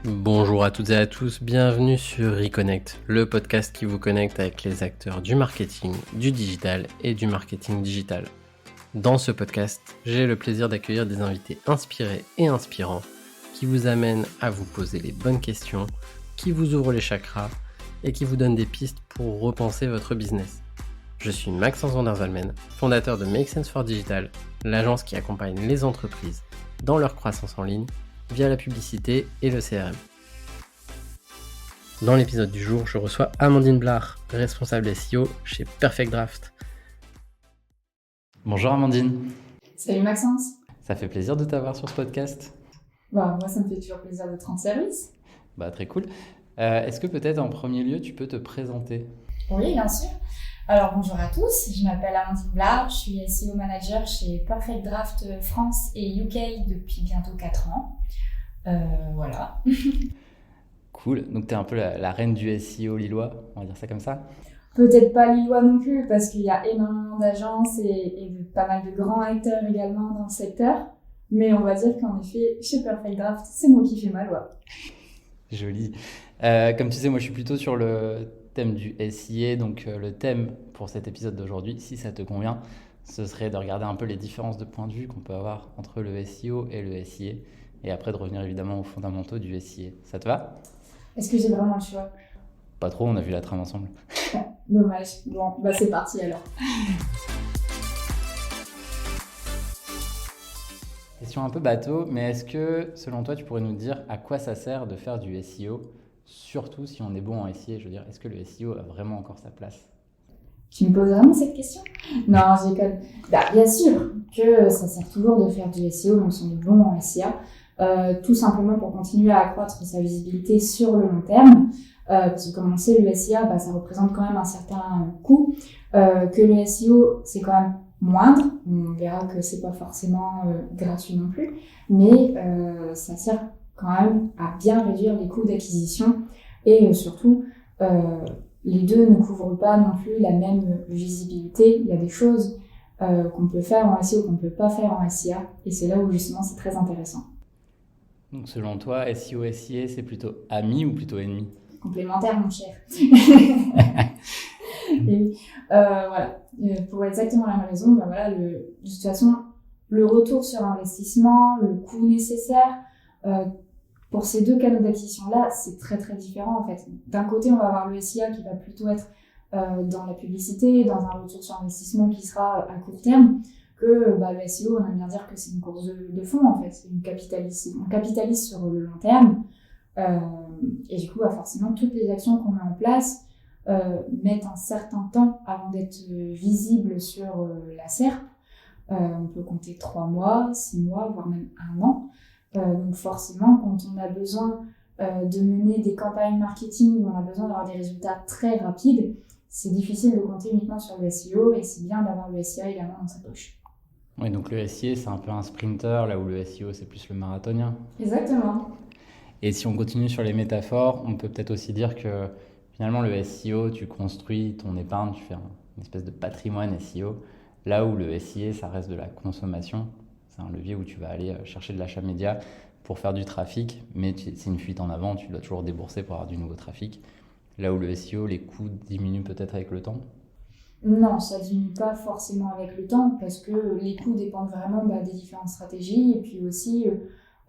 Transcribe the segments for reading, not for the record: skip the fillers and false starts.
Bonjour à toutes et à tous, bienvenue sur Reconnect, le podcast qui vous connecte avec les acteurs du marketing, du digital et du marketing digital. Dans ce podcast, j'ai le plaisir d'accueillir des invités inspirés et inspirants qui vous amènent à vous poser les bonnes questions, qui vous ouvrent les chakras et qui vous donnent des pistes pour repenser votre business. Je suis Maxence van der Zalmen, fondateur de Make Sense for Digital, l'agence qui accompagne les entreprises dans leur croissance en ligne via la publicité et le CRM. Dans l'épisode du jour, je reçois Amandine Blard, responsable SEO chez Perfect Draft. Bonjour Amandine. Salut Maxence. Ça fait plaisir de t'avoir sur ce podcast. Moi, ça me fait toujours plaisir de te rendre service. Très cool. Est-ce que peut-être en premier lieu, tu peux te présenter ? Oui, bien sûr. Alors bonjour à tous, je m'appelle Amandine Blard, je suis SEO manager chez Perfect Draft France et UK depuis bientôt 4 ans. Voilà. Cool, donc tu es un peu la reine du SEO lillois, on va dire ça comme ça ? Peut-être pas lillois non plus, parce qu'il y a énormément d'agences et pas mal de grands acteurs également dans le secteur. Mais on va dire qu'en effet, chez Perfect Draft, c'est moi qui fais ma loi. Joli. Comme tu sais, moi je suis plutôt sur le thème du SIA, donc le thème pour cet épisode d'aujourd'hui, si ça te convient, ce serait de regarder un peu les différences de point de vue qu'on peut avoir entre le SEO et le SIA, et après de revenir évidemment aux fondamentaux du SIA. Ça te va ? Est-ce que j'ai vraiment le choix ? Pas trop, on a vu la trame ensemble. Dommage. Bon, c'est parti alors. Question un peu bateau, mais est-ce que, selon toi, tu pourrais nous dire à quoi ça sert de faire du SEO, surtout si on est bon en SEO, je veux dire, est-ce que le SEO a vraiment encore sa place ? Tu me poses vraiment cette question ? Non, je déconne. Bien sûr que ça sert toujours de faire du SEO, même si on est bon en SEA, tout simplement pour continuer à accroître sa visibilité sur le long terme. Parce que comme on sait, le SEA, ça représente quand même un certain coût, que le SEO, c'est quand même moindre. On verra que c'est pas forcément gratuit non plus, mais ça sert quand même à bien réduire les coûts d'acquisition et surtout, les deux ne couvrent pas non plus la même visibilité. Il y a des choses qu'on peut faire en SEO qu'on ne peut pas faire en SEA, et c'est là où justement c'est très intéressant. Donc selon toi, SEO, SIA, c'est plutôt ami ou plutôt ennemi ? Complémentaire, mon cher. Et voilà, pour exactement la même raison, de toute façon, le retour sur investissement, le coût nécessaire, pour ces deux canaux d'acquisition-là, c'est très très différent en fait. D'un côté, on va avoir le SIA qui va plutôt être dans la publicité, dans un retour sur investissement qui sera à court terme, que le SEO, on aime bien dire que c'est une course de fond en fait. On capitalise sur le long terme. Et du coup, forcément, toutes les actions qu'on met en place mettent un certain temps avant d'être visibles sur la SERP. On peut compter 3 mois, 6 mois, voire même 1 an. Donc forcément, quand on a besoin de mener des campagnes marketing où on a besoin d'avoir des résultats très rapides, c'est difficile de compter uniquement sur le SEO, et c'est bien d'avoir le SEA également dans sa poche. Oui, donc le SIA, c'est un peu un sprinter, là où le SEO, c'est plus le marathonien. Exactement. Et si on continue sur les métaphores, on peut peut-être aussi dire que finalement le SEO, tu construis ton épargne, tu fais une espèce de patrimoine SEO, là où le SIA, ça reste de la consommation. C'est un levier où tu vas aller chercher de l'achat média pour faire du trafic, mais c'est une fuite en avant, tu dois toujours débourser pour avoir du nouveau trafic. Là où le SEO, les coûts diminuent peut-être avec le temps. Non, ça ne diminue pas forcément avec le temps, parce que les coûts dépendent vraiment des différentes stratégies, et puis aussi,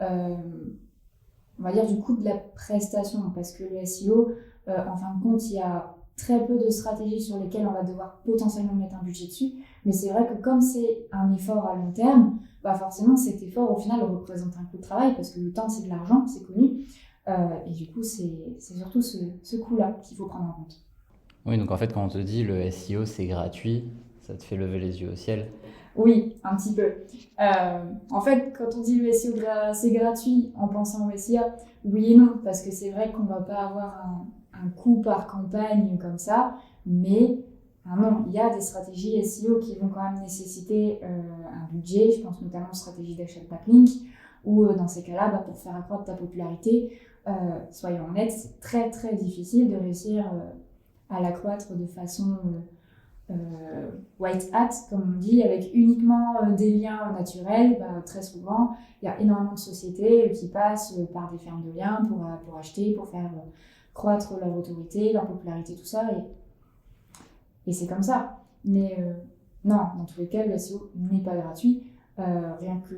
on va dire, du coût de la prestation, parce que le SEO, en fin de compte, il y a très peu de stratégies sur lesquelles on va devoir potentiellement mettre un budget dessus, mais c'est vrai que comme c'est un effort à long terme, forcément cet effort au final représente un coût de travail, parce que le temps c'est de l'argent, c'est connu, et du coup c'est surtout ce coût-là qu'il faut prendre en compte. Oui, donc en fait quand on te dit le SEO c'est gratuit, ça te fait lever les yeux au ciel. Oui, un petit peu. En fait, quand on dit le SEO c'est gratuit en pensant au SEA, oui et non, parce que c'est vrai qu'on ne va pas avoir un coût par campagne comme ça, mais non, il y a des stratégies SEO qui vont quand même nécessiter un budget. Je pense notamment aux stratégies d'achat de backlink, ou dans ces cas-là, pour faire accroître ta popularité, soyons honnêtes, c'est très très difficile de réussir à l'accroître de façon white hat, comme on dit, avec uniquement des liens naturels, très souvent, il y a énormément de sociétés qui passent par des fermes de liens pour acheter, pour faire croître leur autorité, leur popularité, tout ça. Et c'est comme ça. Mais non, dans tous les cas, le SEO n'est pas gratuit. Rien que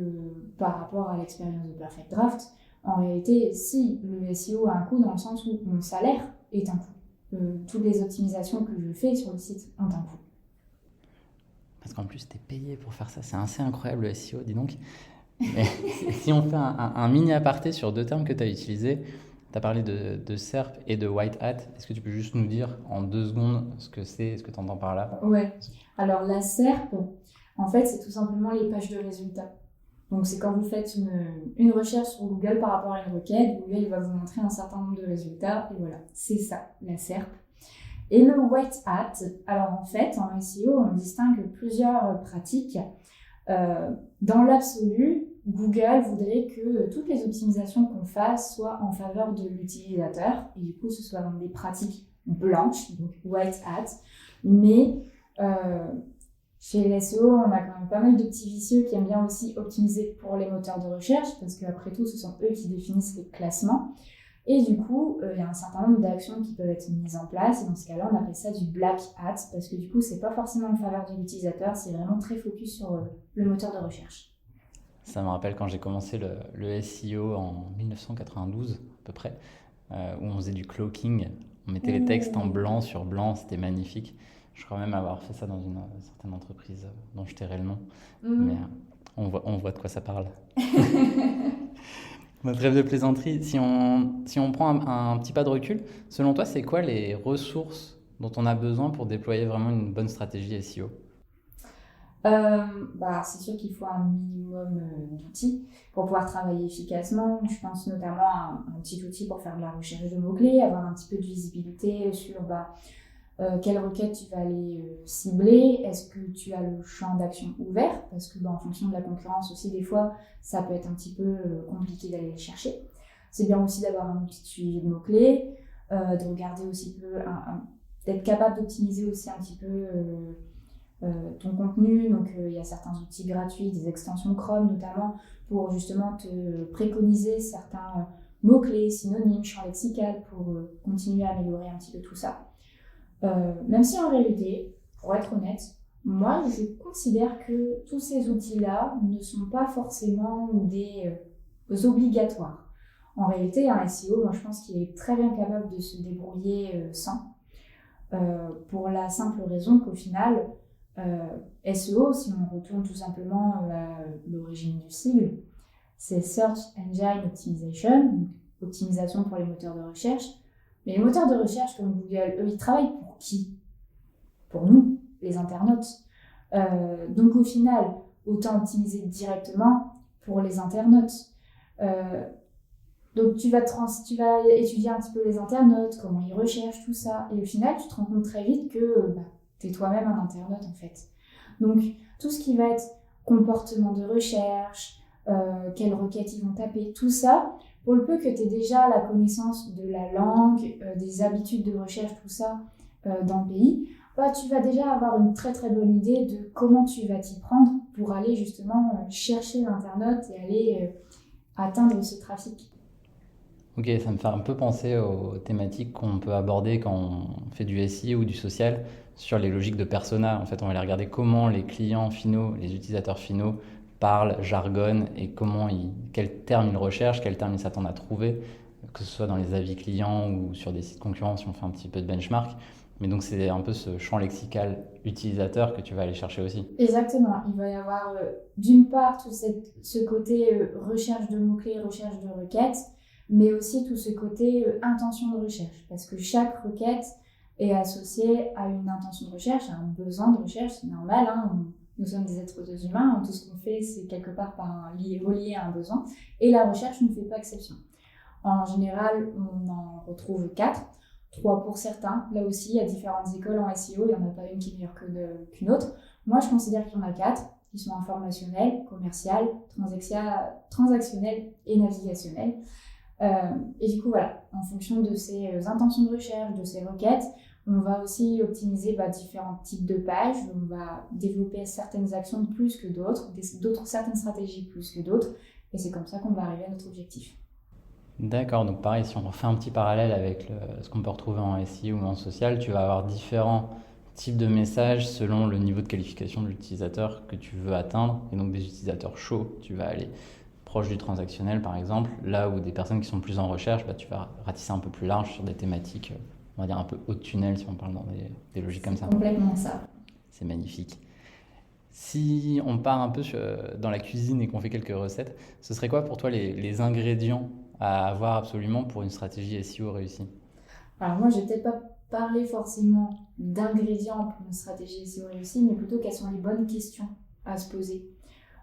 par rapport à l'expérience de Perfect Draft, en réalité, si le SEO a un coût dans le sens où mon salaire est un coût. Toutes les optimisations que je fais sur le site ont un coût. Parce qu'en plus, tu es payé pour faire ça. C'est assez incroyable le SEO, dis donc. Mais si on fait un mini aparté sur 2 termes que tu as utilisés, tu as parlé de SERP et de white hat. Est-ce que tu peux juste nous dire en 2 secondes ce que c'est, ce que tu entends par là? Ouais. Alors la SERP, en fait, c'est tout simplement les pages de résultats. Donc c'est quand vous faites une recherche sur Google par rapport à une requête, Google il va vous montrer un certain nombre de résultats, et voilà, c'est ça, la SERP. Et le white hat, alors en fait, en SEO, on distingue plusieurs pratiques. Dans l'absolu, Google voudrait que toutes les optimisations qu'on fasse soient en faveur de l'utilisateur, et du coup, ce soit dans des pratiques blanches, donc white hat, mais chez les SEO, on a quand même pas mal de petits vicieux qui aiment bien aussi optimiser pour les moteurs de recherche, parce qu'après tout, ce sont eux qui définissent les classements. Et du coup, il y a un certain nombre d'actions qui peuvent être mises en place. Et dans ce cas-là, on appelle ça du black hat, parce que du coup, c'est pas forcément en faveur de l'utilisateur, c'est vraiment très focus sur le moteur de recherche. Ça me rappelle quand j'ai commencé le SEO en 1992 à peu près, où on faisait du cloaking. On mettait les textes en blanc sur blanc, c'était magnifique. Je crois même avoir fait ça dans une certaine entreprise dont je tairai le nom. Mais on voit de quoi ça parle. Trêve de plaisanterie. Si on prend un petit pas de recul, selon toi, c'est quoi les ressources dont on a besoin pour déployer vraiment une bonne stratégie SEO? C'est sûr qu'il faut un minimum d'outils pour pouvoir travailler efficacement. Je pense notamment à un petit outil pour faire de la recherche de mots-clés, avoir un petit peu de visibilité sur quelle requête tu vas aller cibler, est-ce que tu as le champ d'action ouvert, parce que en fonction de la concurrence aussi, des fois, ça peut être un petit peu compliqué d'aller les chercher. C'est bien aussi d'avoir un outil de suivi de mots-clés, de regarder aussi d'être capable d'optimiser aussi un petit peu ton contenu. Donc il y a certains outils gratuits, des extensions Chrome notamment, pour justement te préconiser certains mots-clés, synonymes, champs lexicaux, pour continuer à améliorer un petit peu tout ça. Même si en réalité, pour être honnête, moi je considère que tous ces outils-là ne sont pas forcément des obligatoires. En réalité, un SEO, moi je pense qu'il est très bien capable de se débrouiller sans, pour la simple raison qu'au final, SEO, si on retourne tout simplement à l'origine du sigle, c'est Search Engine Optimization, donc optimisation pour les moteurs de recherche. Mais les moteurs de recherche comme Google, eux, ils travaillent pour qui? Pour nous, les internautes. Donc au final, autant optimiser directement pour les internautes. Donc tu vas étudier un petit peu les internautes, comment ils recherchent, tout ça. Et au final, tu te rends compte très vite que tu es toi-même un internaute en fait. Donc tout ce qui va être comportement de recherche, quelles requêtes ils vont taper, tout ça, pour le peu que tu aies déjà la connaissance de la langue, des habitudes de recherche, tout ça dans le pays, tu vas déjà avoir une très très bonne idée de comment tu vas t'y prendre pour aller justement chercher l'internaute et aller atteindre ce trafic. Ok, ça me fait un peu penser aux thématiques qu'on peut aborder quand on fait du SEO ou du social sur les logiques de persona. En fait, on va aller regarder comment les clients finaux, les utilisateurs finaux parlent, jargonnent et quels termes ils recherchent, quels termes ils s'attendent à trouver, que ce soit dans les avis clients ou sur des sites concurrents si on fait un petit peu de benchmark. Mais donc c'est un peu ce champ lexical utilisateur que tu vas aller chercher aussi. Exactement, il va y avoir d'une part tout ce côté recherche de mots-clés, recherche de requêtes, mais aussi tout ce côté intention de recherche, parce que chaque requête est associée à une intention de recherche, à un besoin de recherche, c'est normal, nous sommes des êtres humains, tout ce qu'on fait c'est quelque part relié à un besoin, et la recherche ne fait pas exception. En général, on en retrouve 4, 3 pour certains. Là aussi, il y a différentes écoles en SEO, il n'y en a pas une qui est meilleure qu'une autre. Moi, je considère qu'il y en a 4, qui sont informationnels, commercial, transactionnel et navigationnel. Et du coup, voilà, en fonction de ces intentions de recherche, de ces requêtes, On va aussi optimiser différents types de pages. On va développer certaines actions plus que d'autres, certaines stratégies plus que d'autres. Et c'est comme ça qu'on va arriver à notre objectif. D'accord, donc pareil, si on fait un petit parallèle avec ce qu'on peut retrouver en SEO ou en social, tu vas avoir différents types de messages selon le niveau de qualification de l'utilisateur que tu veux atteindre. Et donc des utilisateurs chauds, tu vas aller proche du transactionnel par exemple, là où des personnes qui sont plus en recherche, tu vas ratisser un peu plus large sur des thématiques, on va dire un peu haut de tunnel si on parle dans des logiques comme ça. Complètement ça. C'est magnifique. Si on part un peu dans la cuisine et qu'on fait quelques recettes, ce serait quoi pour toi les ingrédients à avoir absolument pour une stratégie SEO réussie? Alors moi, je vais peut-être pas parler forcément d'ingrédients pour une stratégie SEO réussie, mais plutôt quelles sont les bonnes questions à se poser.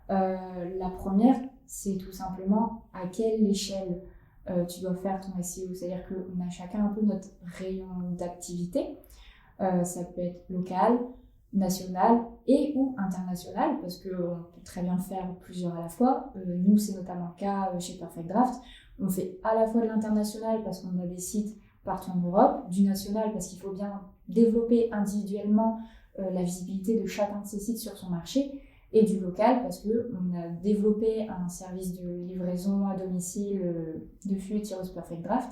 La première, c'est tout simplement à quelle échelle tu dois faire ton SEO. C'est-à-dire qu'on a chacun un peu notre rayon d'activité. Ça peut être local, national et ou international, parce qu'on peut très bien faire plusieurs à la fois. Nous, c'est notamment le cas chez Perfect Draft. On fait à la fois de l'international parce qu'on a des sites partout en Europe, du national parce qu'il faut bien développer individuellement la visibilité de chacun de ces sites sur son marché, et du local parce qu'on a développé un service de livraison à domicile de flux tirés Perfect Draft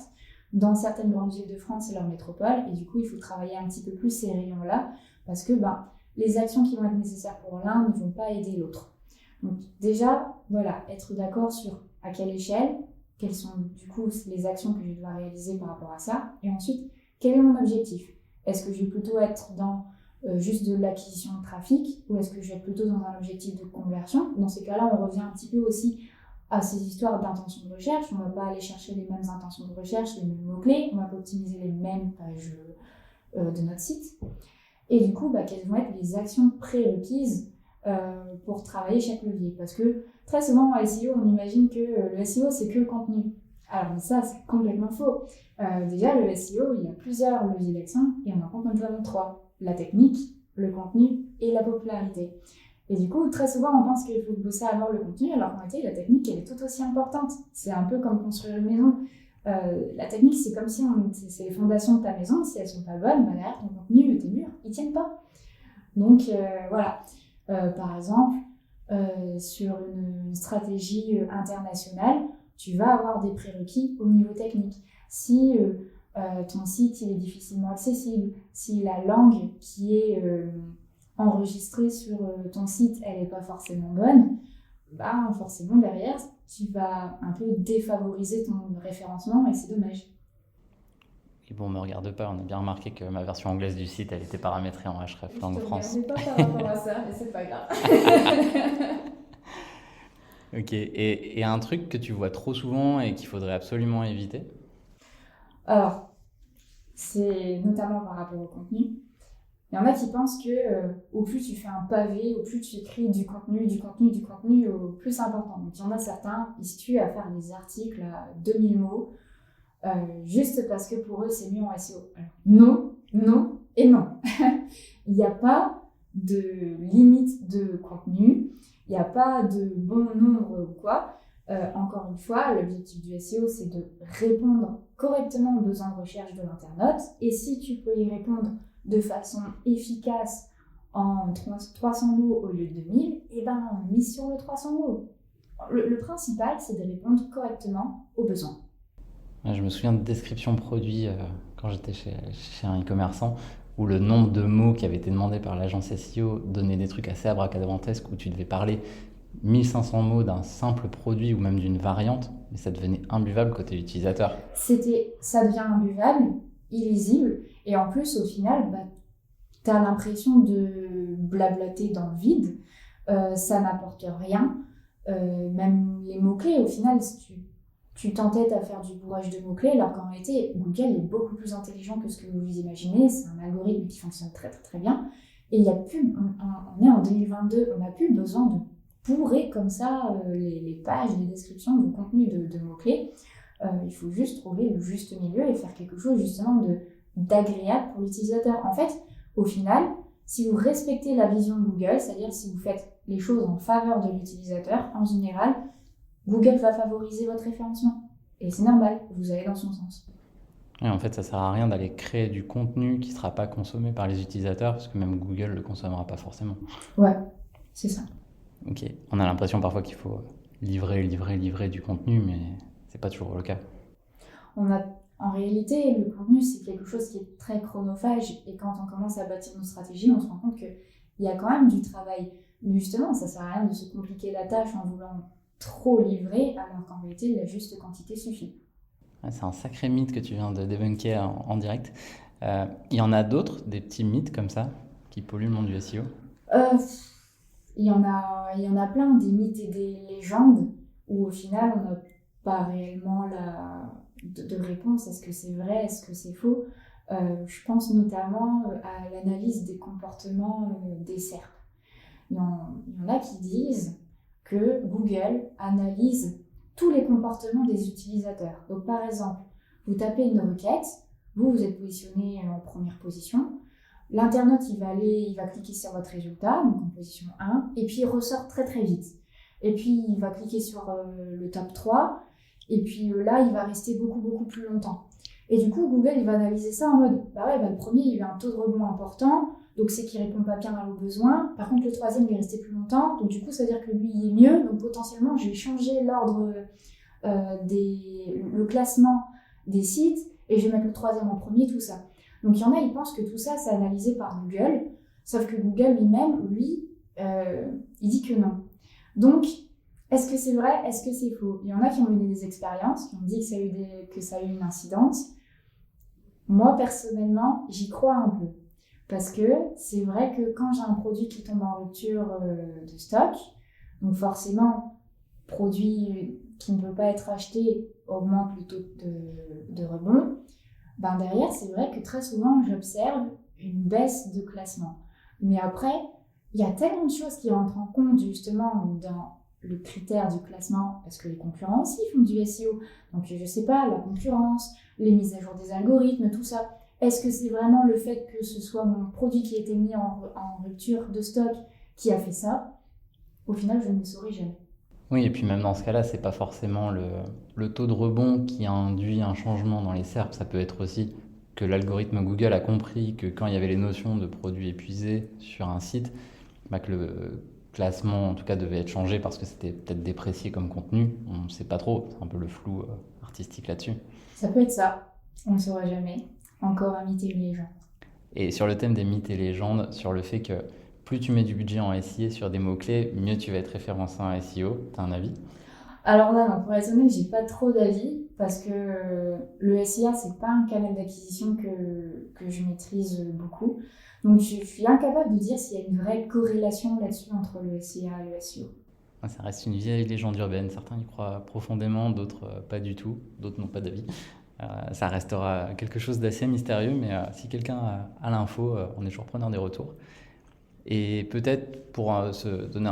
dans certaines grandes villes de France et leur métropole, et du coup il faut travailler un petit peu plus ces rayons-là parce que les actions qui vont être nécessaires pour l'un ne vont pas aider l'autre. Donc déjà, voilà, être d'accord sur à quelle échelle, quelles sont du coup les actions que je dois réaliser par rapport à ça, et ensuite, quel est mon objectif? Est-ce que je vais plutôt être dans juste de l'acquisition de trafic, ou est-ce que je vais être plutôt dans un objectif de conversion? Dans ces cas-là, on revient un petit peu aussi à ces histoires d'intention de recherche. On ne va pas aller chercher les mêmes intentions de recherche, les mêmes mots-clés, on va pas optimiser les mêmes pages de notre site. Et du coup, quelles vont être les actions prérequises pour travailler chaque levier? Parce que très souvent en SEO, on imagine que le SEO, c'est que le contenu. Alors ça, c'est complètement faux. Déjà, le SEO, il y a plusieurs leviers d'action et on en compte notamment 3. La technique, le contenu et la popularité. Et du coup, très souvent, on pense qu'il faut bosser avant le contenu, alors qu'en réalité, la technique, elle est tout aussi importante. C'est un peu comme construire une maison. La technique, c'est comme si c'est les fondations de ta maison. Si elles sont pas bonnes, derrière ton contenu, tes murs, ils tiennent pas. Donc voilà. Par exemple, sur une stratégie internationale, tu vas avoir des prérequis au niveau technique. Si ton site il est difficilement accessible, si la langue qui est enregistrée sur ton site, elle n'est pas forcément bonne, forcément derrière, tu vas un peu défavoriser ton référencement et c'est dommage. Et bon, on me regarde pas, on a bien remarqué que ma version anglaise du site, elle était paramétrée en href langue France. Je ne te regardais pas par rapport à ça, mais c'est pas grave. Ok, et un truc que tu vois trop souvent et qu'il faudrait absolument éviter? Alors, c'est notamment par rapport au contenu. Il y en a qui pensent que au plus tu fais un pavé, au plus tu écris du contenu, au plus c'est important. Donc il y en a certains, ils se tuent à faire des articles à 2000 mots, juste parce que pour eux c'est mieux en SEO. Alors, non, non et non. Il n'y a pas de limite de contenu, il n'y a pas de bon nombre ou quoi. Encore une fois, l'objectif du SEO, c'est de répondre correctement aux besoins de recherche de l'internaute. Et si tu peux y répondre de façon efficace en 300 mots au lieu de 2000, on mise sur le 300 mots. Le principal, c'est de répondre correctement aux besoins. Je me souviens de description produit quand j'étais chez un e-commerçant, où le nombre de mots qui avaient été demandés par l'agence SEO donnait des trucs assez abracadabrantesques, où tu devais parler 1500 mots d'un simple produit ou même d'une variante, mais ça devenait imbuvable côté utilisateur. Ça devient imbuvable, illisible, et en plus, au final, tu as l'impression de blablater dans le vide, ça n'apporte rien, même les mots-clés, au final, si tu t'entêtes à faire du bourrage de mots-clés, alors qu'en réalité, Google est beaucoup plus intelligent que ce que vous imaginez, c'est un algorithme qui fonctionne très très très bien, et il y a plus, on est en 2022, on n'a plus besoin de bourrer comme ça les pages, les descriptions du contenu de mots-clés. Il faut juste trouver le juste milieu et faire quelque chose justement d'agréable pour l'utilisateur. En fait, au final, si vous respectez la vision de Google, c'est-à-dire si vous faites les choses en faveur de l'utilisateur, en général, Google va favoriser votre référencement. Et c'est normal, vous allez dans son sens. Et en fait, ça sert à rien d'aller créer du contenu qui ne sera pas consommé par les utilisateurs, parce que même Google ne le consommera pas forcément. Ouais, c'est ça. Ok, on a l'impression parfois qu'il faut livrer du contenu, mais c'est pas toujours le cas. En réalité, le contenu, c'est quelque chose qui est très chronophage. Et quand on commence à bâtir nos stratégies, on se rend compte qu'il y a quand même du travail. Mais justement, ça sert à rien de se compliquer la tâche en voulant trop livrer, alors qu'en réalité, la juste quantité suffit. Ouais, c'est un sacré mythe que tu viens de débunker en direct. Il y en a d'autres, des petits mythes comme ça, qui polluent le monde du SEO? Il y en a plein, des mythes et des légendes, où au final, on n'a pas réellement de réponse. Est-ce que c'est vrai, est-ce que c'est faux? Je pense notamment à l'analyse des comportements des SERP. Il y en a qui disent que Google analyse tous les comportements des utilisateurs. Donc par exemple, vous tapez une requête, vous êtes positionné en première position, l'internaute il va cliquer sur votre résultat, donc en position 1, et puis il ressort très très vite. Et puis il va cliquer sur le top 3, et puis là il va rester beaucoup plus longtemps. Et du coup Google il va analyser ça en mode, le premier il a un taux de rebond important, donc c'est qu'il répond pas bien à vos besoins. Par contre le troisième il est resté plus longtemps, donc du coup ça veut dire que lui il est mieux, donc potentiellement je vais changer l'ordre, le classement des sites, et je vais mettre le troisième en premier, tout ça. Donc il y en a, ils pensent que tout ça, c'est analysé par Google, sauf que Google lui-même, il dit que non. Donc, est-ce que c'est vrai? Est-ce que c'est faux? Il y en a qui ont eu des expériences, qui ont dit que ça a eu une incidence. Moi, personnellement, j'y crois un peu. Parce que c'est vrai que quand j'ai un produit qui tombe en rupture de stock, donc forcément, produit qui ne peut pas être acheté augmente le taux de rebond. Derrière, c'est vrai que très souvent, j'observe une baisse de classement. Mais après, il y a tellement de choses qui rentrent en compte justement dans le critère du classement, parce que les concurrents aussi font du SEO. Donc, je ne sais pas, la concurrence, les mises à jour des algorithmes, tout ça. Est-ce que c'est vraiment le fait que ce soit mon produit qui a été mis en rupture de stock qui a fait ça? Au final, je ne le saurai jamais. Oui, et puis même dans ce cas-là, c'est pas forcément le taux de rebond qui a induit un changement dans les SERP. Ça peut être aussi que l'algorithme Google a compris que quand il y avait les notions de produits épuisés sur un site, que le classement en tout cas devait être changé parce que c'était peut-être déprécié comme contenu. On ne sait pas trop, c'est un peu le flou artistique là-dessus. Ça peut être ça, on ne le saura jamais. Encore un mythe et une légende. Et sur le thème des mythes et légendes, sur le fait que plus tu mets du budget en SIA sur des mots-clés, mieux tu vas être référencé en SEO. T'as un avis? Alors là, non, pour être honnête, j'ai pas trop d'avis parce que le SIA, c'est pas un canal d'acquisition que je maîtrise beaucoup. Donc je suis incapable de dire s'il y a une vraie corrélation là-dessus entre le SIA et le SEO. Ça reste une vieille légende urbaine. Certains y croient profondément, d'autres pas du tout, d'autres n'ont pas d'avis. Ça restera quelque chose d'assez mystérieux, mais si quelqu'un a l'info, on est toujours preneur des retours. Et peut-être pour se donner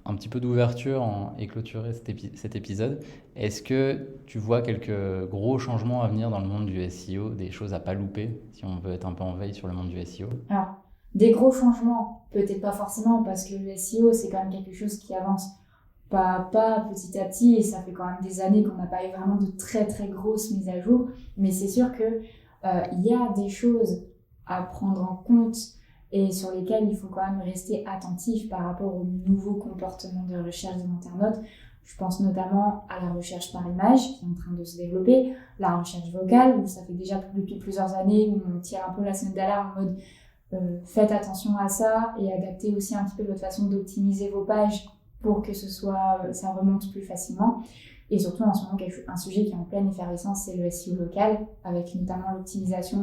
un petit peu d'ouverture et clôturer cet épisode, est-ce que tu vois quelques gros changements à venir dans le monde du SEO, des choses à pas louper si on veut être un peu en veille sur le monde du SEO? Alors, des gros changements, peut-être pas forcément parce que le SEO, c'est quand même quelque chose qui avance pas à pas, petit à petit, et ça fait quand même des années qu'on n'a pas eu vraiment de très très grosses mises à jour. Mais c'est sûr que il y a des choses à prendre en compte et sur lesquelles il faut quand même rester attentif par rapport aux nouveaux comportements de recherche de l'internaute. Je pense notamment à la recherche par image qui est en train de se développer, la recherche vocale, où ça fait déjà depuis plusieurs années où on tire un peu la sonnette d'alarme en mode faites attention à ça et adaptez aussi un petit peu votre façon d'optimiser vos pages pour que ça remonte plus facilement. Et surtout, en ce moment, un sujet qui est en pleine effervescence, c'est le SEO local, avec notamment l'optimisation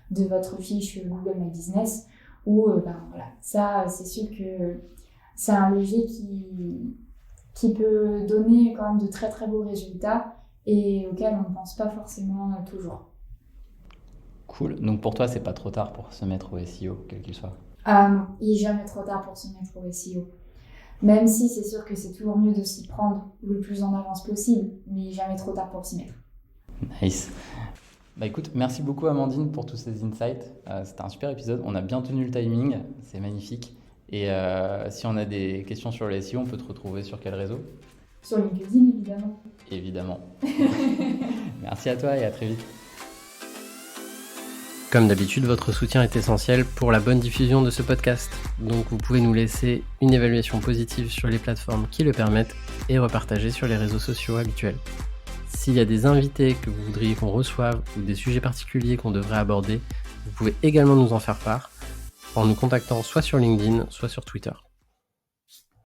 de votre fiche Google My Business, où ça, c'est sûr que c'est un levier qui peut donner quand même de très très beaux résultats et auxquels on ne pense pas forcément toujours. Cool. Donc pour toi, c'est pas trop tard pour se mettre au SEO, quel qu'il soit? Ah non, il n'est jamais trop tard pour se mettre au SEO. Même si c'est sûr que c'est toujours mieux de s'y prendre le plus en avance possible, mais jamais trop tard pour s'y mettre. Nice. Écoute, merci beaucoup Amandine pour tous ces insights. C'était un super épisode. On a bien tenu le timing, c'est magnifique. Et si on a des questions sur le SEO, on peut te retrouver sur quel réseau? Sur LinkedIn, évidemment. Évidemment. Merci à toi et à très vite. Comme d'habitude, votre soutien est essentiel pour la bonne diffusion de ce podcast. Donc vous pouvez nous laisser une évaluation positive sur les plateformes qui le permettent et repartager sur les réseaux sociaux habituels. S'il y a des invités que vous voudriez qu'on reçoive ou des sujets particuliers qu'on devrait aborder, vous pouvez également nous en faire part en nous contactant soit sur LinkedIn, soit sur Twitter.